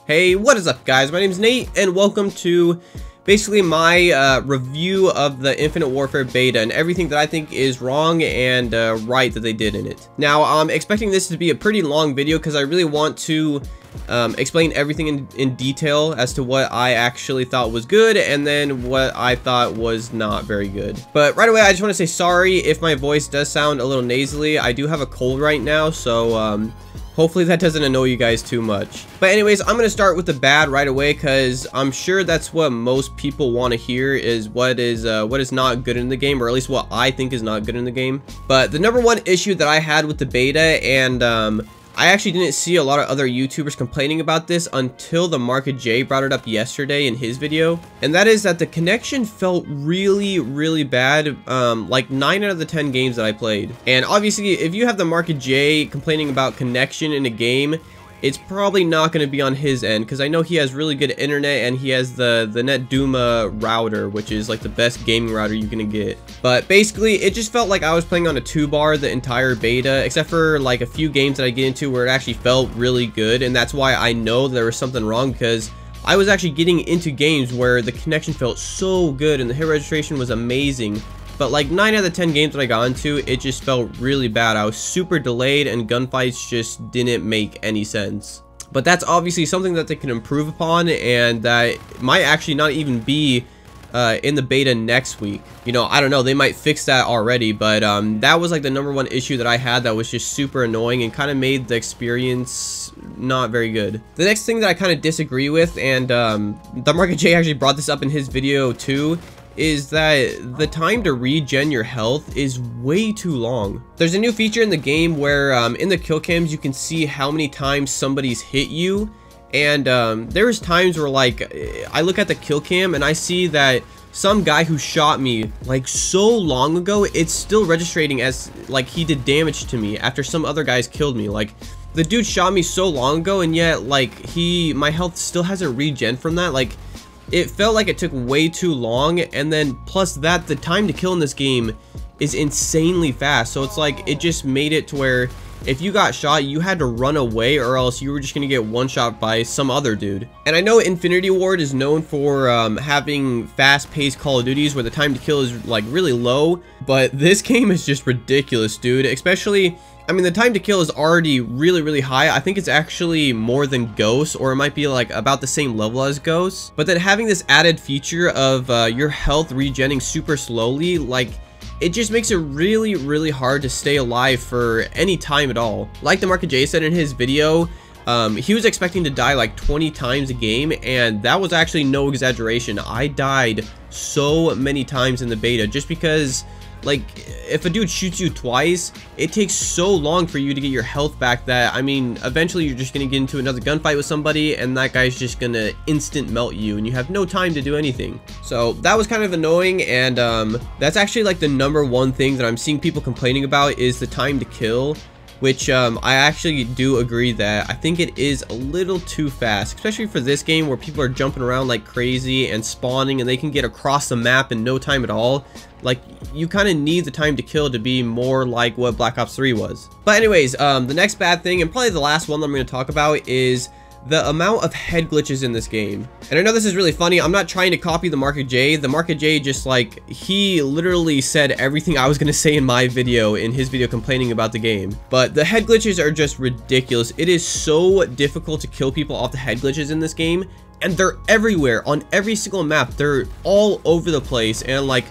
Hey, what is up guys? My name is Nate and welcome to basically my review of the Infinite Warfare beta and everything that I think is wrong and right that they did in it. Now, I'm expecting this to be a pretty long video because I really want to explain everything in detail as to what I actually thought was good and then what I thought was not very good. But right away, I just want to say sorry if my voice does sound a little nasally. I do have a cold right now, so hopefully that doesn't annoy you guys too much. But anyways, I'm going to start with the bad right away because I'm sure that's what most people want to hear is what is not good in the game, or at least what I think is not good in the game. But the number one issue that I had with the beta, and I actually didn't see a lot of other YouTubers complaining about this until the Market J brought it up yesterday in his video. And that is that the connection felt really bad, like 9 out of the 10 games that I played. And obviously, if you have the Market J complaining about connection in a game, it's probably not going to be on his end, because I know he has really good internet and he has the NetDuma router, which is like the best gaming router you're going to get. But basically, it just felt like I was playing on a 2-bar the entire beta, except for like a few games that I get into where it actually felt really good. And that's why I know there was something wrong, because I was actually getting into games where the connection felt so good and the hit registration was amazing. But like 9 out of the 10 games that I got into, it just felt really bad. I was super delayed and gunfights just didn't make any sense. But that's obviously something that they can improve upon, and that might actually not even be in the beta next week. You know, I don't know, they might fix that already, but that was like the number one issue that I had that was just super annoying and kind of made the experience not very good. The next thing that I kind of disagree with, and the Market J actually brought this up in his video too, is that the time to regen your health is way too long. There's a new feature in the game where in the kill cams you can see how many times somebody's hit you, and there's times where like I look at the kill cam and I see that some guy who shot me like so long ago, it's still registering as like he did damage to me after some other guys killed me. Like, the dude shot me so long ago, and yet like my health still hasn't regen from that. Like, it felt like it took way too long, and then plus that, the time to kill in this game is insanely fast. So it's like, it just made it to where if you got shot, you had to run away, or else you were just gonna get one shot by some other dude. And I know Infinity Ward is known for having fast-paced Call of Duties where the time to kill is like really low, but this game is just ridiculous, dude. Especially, I mean, the time to kill is already really high. I think it's actually more than Ghost, or it might be like about the same level as Ghost. But then having this added feature of your health regenning super slowly, like, it just makes it really hard to stay alive for any time at all. Like the Market J said in his video, he was expecting to die like 20 times a game, and that was actually no exaggeration. I died so many times in the beta just because, like, if a dude shoots you twice, it takes so long for you to get your health back that, I mean, eventually you're just gonna get into another gunfight with somebody and that guy's just gonna instant melt you and you have no time to do anything. So that was kind of annoying, and that's actually like the number one thing that I'm seeing people complaining about is the time to kill, which I actually do agree that I think it is a little too fast, especially for this game where people are jumping around like crazy and spawning and they can get across the map in no time at all. Like, you kind of need the time to kill to be more like what Black Ops 3 was. But anyways, the next bad thing, and probably the last one that I'm going to talk about, is the amount of head glitches in this game. And I know this is really funny. I'm not trying to copy the Market J. The Market J just like, he literally said everything I was going to say in my video, in his video complaining about the game. But the head glitches are just ridiculous. It is so difficult to kill people off the head glitches in this game. And they're everywhere on every single map. They're all over the place. And like,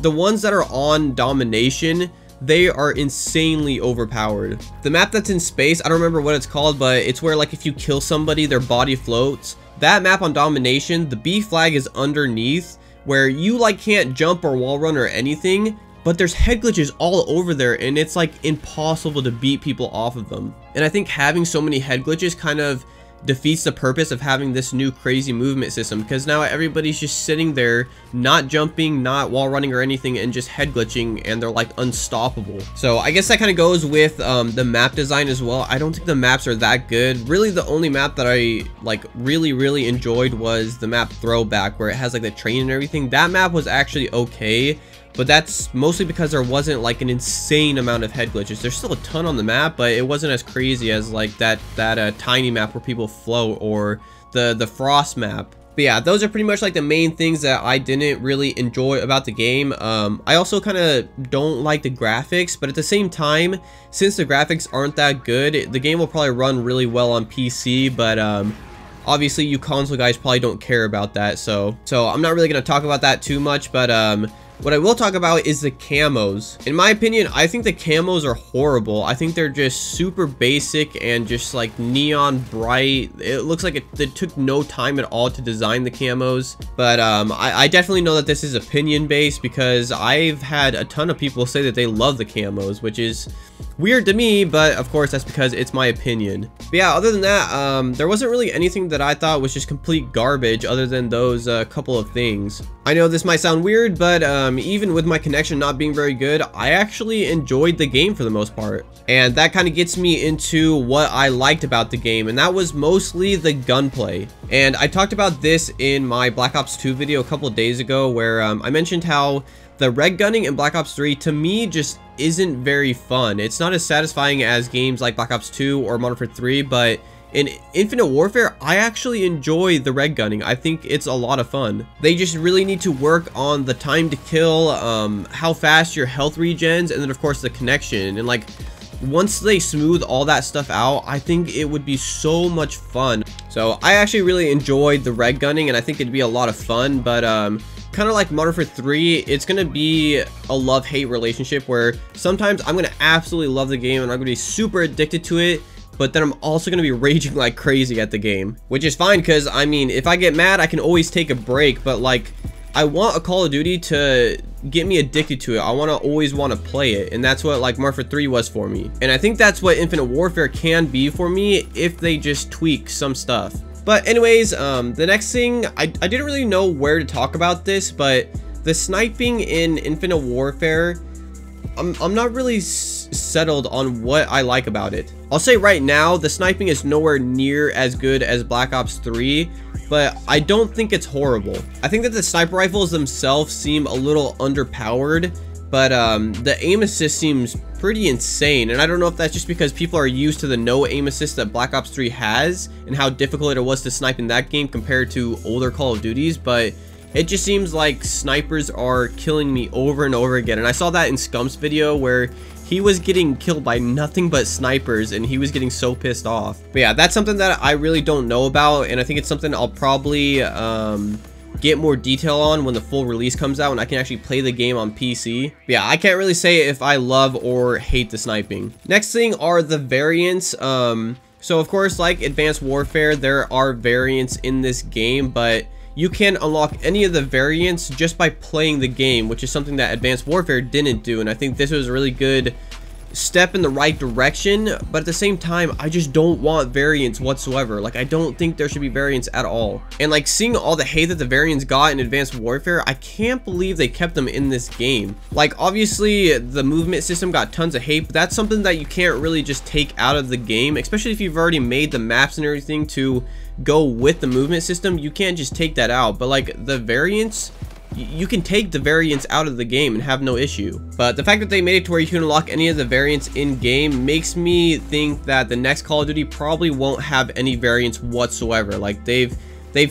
the ones that are on Domination, they are insanely overpowered. The map that's in space, I don't remember what it's called, but it's where like if you kill somebody, their body floats. That map on Domination, the B flag is underneath, where you like can't jump or wall run or anything, but there's head glitches all over there, and it's like impossible to beat people off of them. And I think having so many head glitches kind of defeats the purpose of having this new crazy movement system, because now everybody's just sitting there not jumping, not wall running or anything, and just head glitching, and they're like unstoppable. So I guess that kind of goes with the map design as well. I don't think the maps are that good. Really, the only map that I like really enjoyed was the map Throwback, where it has like the train and everything. That map was actually okay, but that's mostly because there wasn't like an insane amount of head glitches. There's still a ton on the map, but it wasn't as crazy as like that tiny map where people float, or the frost map. But yeah, those are pretty much like the main things that I didn't really enjoy about the game. I also kind of don't like the graphics, but at the same time, since the graphics aren't that good, the game will probably run really well on PC, but obviously you console guys probably don't care about that, so I'm not really going to talk about that too much. But what I will talk about is the camos. In my opinion, I think the camos are horrible. I think they're just super basic and just like neon bright. It looks like it took no time at all to design the camos. But I definitely know that this is opinion based, because I've had a ton of people say that they love the camos, which is weird to me, but of course that's because it's my opinion. But yeah, other than that, there wasn't really anything that I thought was just complete garbage other than those couple of things. I know this might sound weird, but even with my connection not being very good, I actually enjoyed the game for the most part. And that kind of gets me into what I liked about the game, and that was mostly the gunplay. And I talked about this in my Black Ops 2 video a couple of days ago, where I mentioned how the red gunning in Black Ops 3 to me just isn't very fun. It's not as satisfying as games like Black Ops 2 or Modern Warfare 3, but in Infinite Warfare, I actually enjoy the red gunning. I think it's a lot of fun. They just really need to work on the time to kill, how fast your health regens, and then of course the connection. And like, once they smooth all that stuff out, I think it would be so much fun. So I actually really enjoyed the red gunning, and I think it'd be a lot of fun. But kind of like Modern Warfare 3, it's gonna be a love-hate relationship, where sometimes I'm gonna absolutely love the game and I'm gonna be super addicted to it, but then I'm also gonna be raging like crazy at the game, which is fine, because I mean, if I get mad, I can always take a break. But like, I want a Call of Duty to get me addicted to it. I want to always want to play it, and that's what like Modern Warfare 3 was for me. And I think that's what Infinite Warfare can be for me if they just tweak some stuff. But anyways, the next thing, I didn't really know where to talk about this, but the sniping in Infinite Warfare, I'm not really settled on what I like about it. I'll say right now, the sniping is nowhere near as good as Black Ops 3, but I don't think it's horrible. I think that the sniper rifles themselves seem a little underpowered, but the aim assist seems pretty insane. And I don't know if that's just because people are used to the no aim assist that Black Ops 3 has and how difficult it was to snipe in that game compared to older Call of Duties, but it just seems like snipers are killing me over and over again. And I saw that in Scump's video, where he was getting killed by nothing but snipers and he was getting so pissed off. But yeah, that's something that I really don't know about, and I think it's something I'll probably get more detail on when the full release comes out and I can actually play the game on PC. But yeah, I can't really say if I love or hate the sniping. Next thing are the variants. So of course, like Advanced Warfare, there are variants in this game, but you can unlock any of the variants just by playing the game, which is something that Advanced Warfare didn't do. And I think this was a really good step in the right direction, but at the same time, I just don't want variants whatsoever. Like, I don't think there should be variants at all. And like, seeing all the hate that the variants got in Advanced Warfare, I can't believe they kept them in this game. Like, obviously the movement system got tons of hate, but that's something that you can't really just take out of the game, especially if you've already made the maps and everything to go with the movement system. You can't just take that out. But like, the variants, you can take the variants out of the game and have no issue. But the fact that they made it to where you can unlock any of the variants in game makes me think that the next Call of Duty probably won't have any variants whatsoever. Like, they've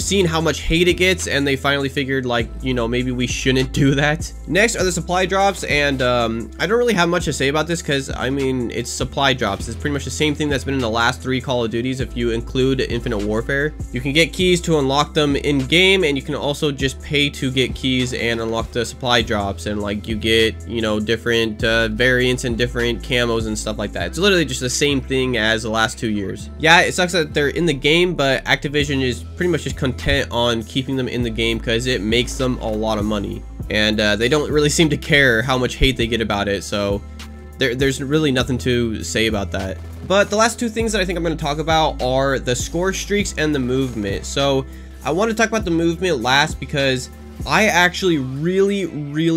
seen how much hate it gets, and they finally figured, like, you know, maybe we shouldn't do that. Next are the supply drops, and I don't really have much to say about this, because I mean, it's supply drops. It's pretty much the same thing that's been in the last 3 Call of Duties if you include Infinite Warfare. You can get keys to unlock them in game, and you can also just pay to get keys and unlock the supply drops, and like, you get, you know, different variants and different camos and stuff like that. It's literally just the same thing as the last 2 years. Yeah, it sucks that they're in the game, but Activision is pretty much just content on keeping them in the game because it makes them a lot of money, and they don't really seem to care how much hate they get about it, so there's really nothing to say about that. But the last 2 things that I think I'm going to talk about are the score streaks and the movement. So I want to talk about the movement last, because I actually really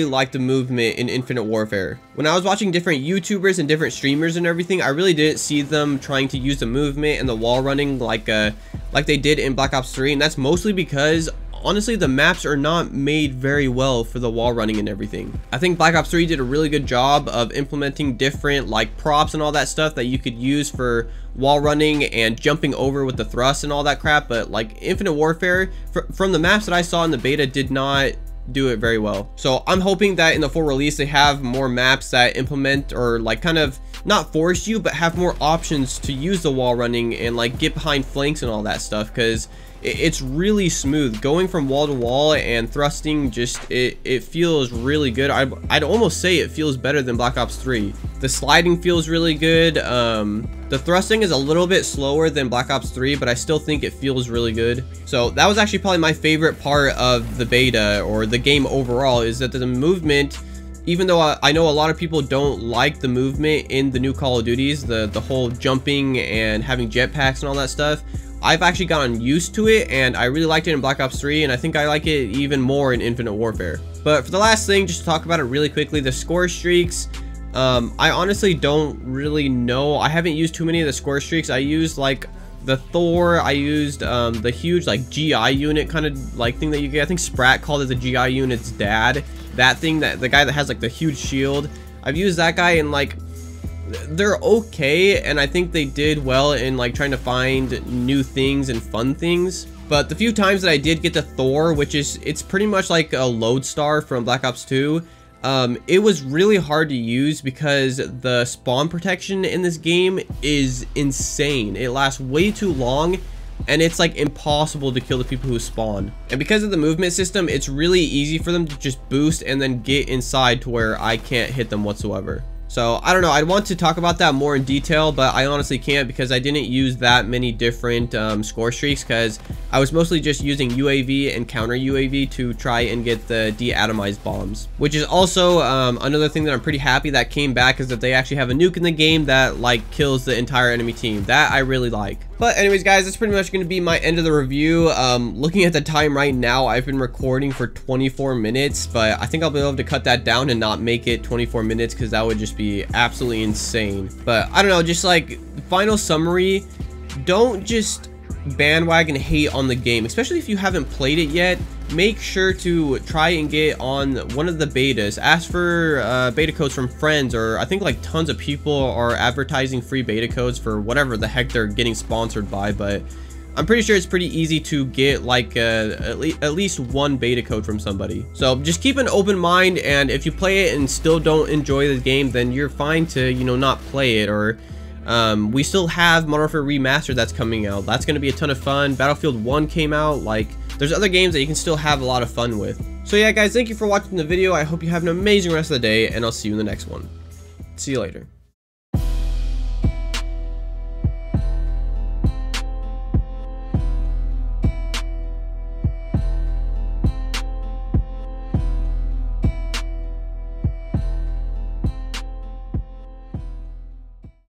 like the movement in Infinite Warfare. When I was watching different YouTubers and different streamers and everything, I really didn't see them trying to use the movement and the wall running like they did in Black Ops 3, and that's mostly because honestly the maps are not made very well for the wall running and everything. I think Black Ops 3 did a really good job of implementing different like props and all that stuff that you could use for wall running and jumping over with the thrust and all that crap, but like Infinite Warfare, from the maps that I saw in the beta, did not do it very well. So I'm hoping that in the full release they have more maps that implement, or like kind of not force you, but have more options to use the wall running and like get behind flanks and all that stuff, because it's really smooth going from wall to wall, and thrusting just it feels really good. I'd almost say it feels better than Black Ops 3. The sliding feels really good. The thrusting is a little bit slower than Black Ops 3, but I still think it feels really good. So that was actually probably my favorite part of the beta, or the game overall, is that the movement, even though I know a lot of people don't like the movement in the new Call of Duties, the whole jumping and having jetpacks and all that stuff, I've actually gotten used to it, and I really liked it in Black Ops 3, and I think I like it even more in Infinite Warfare. But for the last thing, just to talk about it really quickly, the score streaks, I honestly don't really know. I haven't used too many of the score streaks. I used like the Thor, I used the huge like GI unit kind of like thing that you get. I think Sprat called it the GI unit's dad. That thing, that the guy that has like the huge shield. I've used that guy, and like they're okay, and I think they did well in like trying to find new things and fun things. But the few times that I did get to Thor, which is, it's pretty much like a lodestar from Black Ops 2, it was really hard to use because the spawn protection in this game is insane. It lasts way too long, and it's like impossible to kill the people who spawn. And because of the movement system, it's really easy for them to just boost and then get inside to where I can't hit them whatsoever. So I don't know, I'd want to talk about that more in detail, but I honestly can't because I didn't use that many different score streaks, because I was mostly just using UAV and counter UAV to try and get the de-atomized bombs. Which is also another thing that I'm pretty happy that came back, is that they actually have a nuke in the game that like kills the entire enemy team. That I really like. But anyways guys, that's pretty much going to be my end of the review. Looking at the time right now, I've been recording for 24 minutes, but I think I'll be able to cut that down and not make it 24 minutes, because that would just be absolutely insane. But I don't know, just like final summary, don't just bandwagon hate on the game, especially if you haven't played it yet. Make sure to try and get on one of the betas. Ask for beta codes from friends, or I think like tons of people are advertising free beta codes for whatever the heck they're getting sponsored by, but I'm pretty sure it's pretty easy to get like at least one beta code from somebody. So just keep an open mind, and if you play it and still don't enjoy the game, then you're fine to, you know, not play it. Or we still have Modern Warfare Remastered that's coming out. That's going to be a ton of fun. Battlefield 1 came out. Like, there's other games that you can still have a lot of fun with. So yeah guys, thank you for watching the video. I hope you have an amazing rest of the day, and I'll see you in the next one. See you later.